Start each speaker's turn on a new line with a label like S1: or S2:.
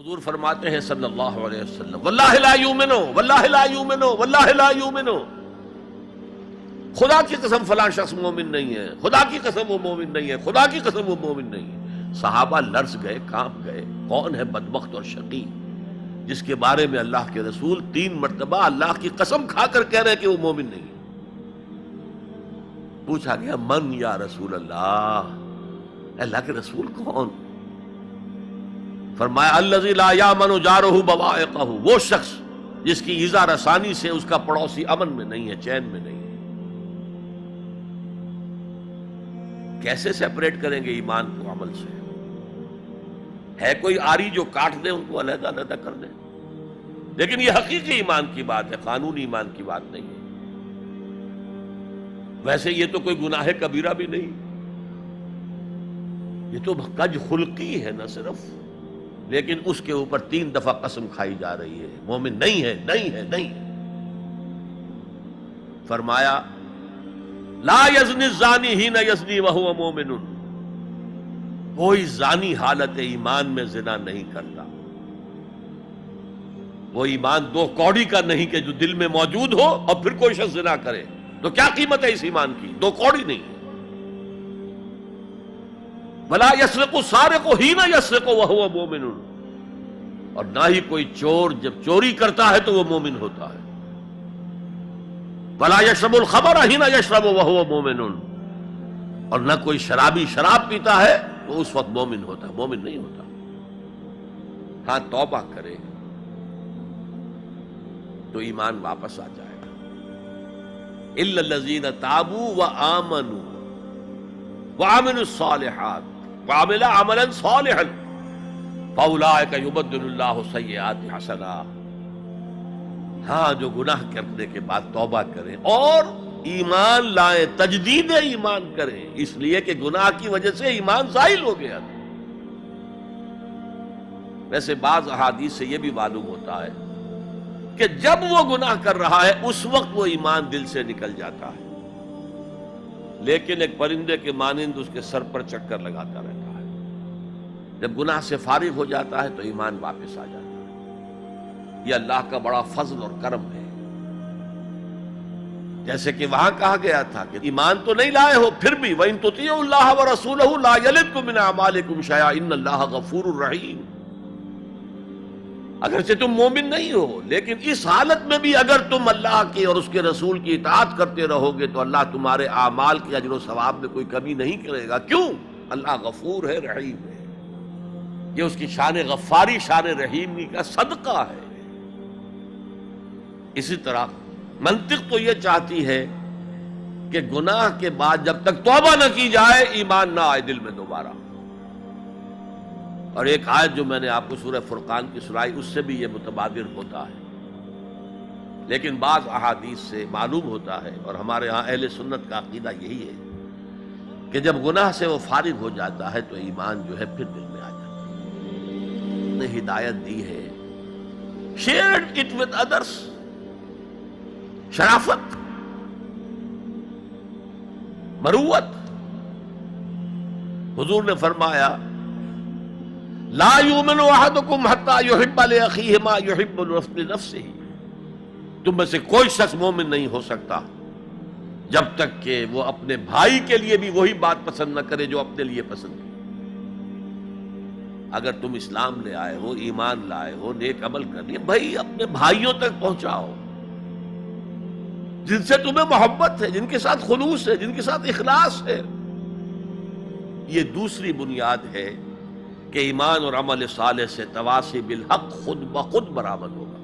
S1: حضور فرماتے ہیں صلی اللہ علیہ وسلم واللہ لا یؤمنو واللہ لا یؤمنو واللہ لا یؤمنو، خدا کی قسم فلاں شخص مومن نہیں ہے، خدا کی قسم وہ مومن نہیں ہے، خدا کی قسم وہ مومن نہیں ہے۔ صحابہ لرز گئے، کانپ گئے، کون ہے بدبخت اور شقی جس کے بارے میں اللہ کے رسول 3 مرتبہ اللہ کی قسم کھا کر کہہ رہے کہ وہ مومن نہیں ہے؟ پوچھا گیا من یا رسول اللہ، اللہ کے رسول کون؟ فرمایا الذی لا یامن جارہ بوائقہ، وہ شخص جس کی ایذا رسانی سے اس کا پڑوسی امن میں نہیں ہے، چین میں نہیں ہے۔ کیسے سیپریٹ کریں گے ایمان کو عمل سے؟ ہے کوئی آری جو کاٹ دے ان کو علیحدہ علیحدہ کر دے؟ لیکن یہ حقیقی ایمان کی بات ہے، قانونی ایمان کی بات نہیں ہے۔ ویسے یہ تو کوئی گناہ کبیرہ بھی نہیں، یہ تو کج خلقی ہے نہ صرف، لیکن اس کے اوپر 3 دفعہ قسم کھائی جا رہی ہے مومن نہیں ہے، نہیں ہے، نہیں ہے۔ فرمایا لا یزنی الزانی حین یزنی وہو مومن، کوئی زانی حالت ایمان میں زنا نہیں کرتا۔ وہ ایمان 2 کوڑی کا نہیں کہ جو دل میں موجود ہو اور پھر کوئی شخص زنا کرے، تو کیا قیمت ہے اس ایمان کی؟ 2 کوڑی نہیں ہے۔ ولا یسرق السارق حین یسرق وہو مومن، اور نہ ہی کوئی چور جب چوری کرتا ہے تو وہ مومن ہوتا ہے۔ ولا یشرب الخمر حین یشرب وہو مومن، اور نہ کوئی شرابی شراب پیتا ہے تو اس وقت مومن ہوتا ہے، مومن نہیں ہوتا۔ ہاں توبہ کرے تو ایمان واپس آ جائے گا۔ الا الذین تابوا وآمنوا وعملوا الصالحات وعملوا عملا صالحا فاولئک یبدل اللہ سیئات حسنات، ہاں جو گناہ کرنے کے بعد توبہ کریں اور ایمان لائیں، تجدید ایمان کریں، اس لیے کہ گناہ کی وجہ سے ایمان زائل ہو گیا تھا۔ ویسے بعض احادیث سے یہ بھی معلوم ہوتا ہے کہ جب وہ گناہ کر رہا ہے اس وقت وہ ایمان دل سے نکل جاتا ہے، لیکن ایک پرندے کے مانند اس کے سر پر چکر لگاتا رہتا ہے۔ جب گناہ سے فارغ ہو جاتا ہے تو ایمان واپس آ جاتا ہے۔ یہ اللہ کا بڑا فضل اور کرم ہے۔ جیسے کہ وہاں کہا گیا تھا کہ ایمان تو نہیں لائے ہو پھر بھی وَإِن تُطِيعُوا اللَّهَ وَرَسُولَهُ لَا يَلِدْكُم مِّنْ أَعْمَالِكُمْ شَيْئًا إِنَّ اللَّهَ غَفُورٌ رَحِيمٌ۔ اگرچہ تم مومن نہیں ہو، لیکن اس حالت میں بھی اگر تم اللہ کی اور اس کے رسول کی اطاعت کرتے رہو گے تو اللہ تمہارے اعمال کے اجر و ثواب میں کوئی کمی نہیں کرے گا۔ کیوں؟ اللہ غفور ہے، رحیم ہے۔ یہ اس کی شان غفاری، شان رحیمی کا صدقہ ہے۔ اسی طرح منطق تو یہ چاہتی ہے کہ گناہ کے بعد جب تک توبہ نہ کی جائے ایمان نہ آئے دل میں دوبارہ۔ اور ایک آیت جو میں نے آپ کو سورہ فرقان کی سنائی اس سے بھی یہ متبادر ہوتا ہے، لیکن بعض احادیث سے معلوم ہوتا ہے، اور ہمارے ہاں اہل سنت کا عقیدہ یہی ہے کہ جب گناہ سے وہ فارغ ہو جاتا ہے تو ایمان جو ہے پھر دل میں آ جاتا ہے۔ نے ہدایت دی ہے، شیئر اٹ ود ادرس، شرافت، مروت۔ حضور نے فرمایا لا یؤمن احدکم حتی یحب لاخیہ ما یحب لنفسہ، تم میں سے کوئی شخص مومن نہیں ہو سکتا جب تک کہ وہ اپنے بھائی کے لیے بھی وہی بات پسند نہ کرے جو اپنے لیے پسند ہے۔ اگر تم اسلام لے آئے ہو، ایمان لائے ہو، نیک عمل کر لیے، بھائی اپنے بھائیوں تک پہنچاؤ جن سے تمہیں محبت ہے، جن کے ساتھ خلوص ہے، جن کے ساتھ اخلاص ہے۔ یہ دوسری بنیاد ہے کہ ایمان اور عمل صالح سے تواصی بالحق خود بخود برآمد ہوگا۔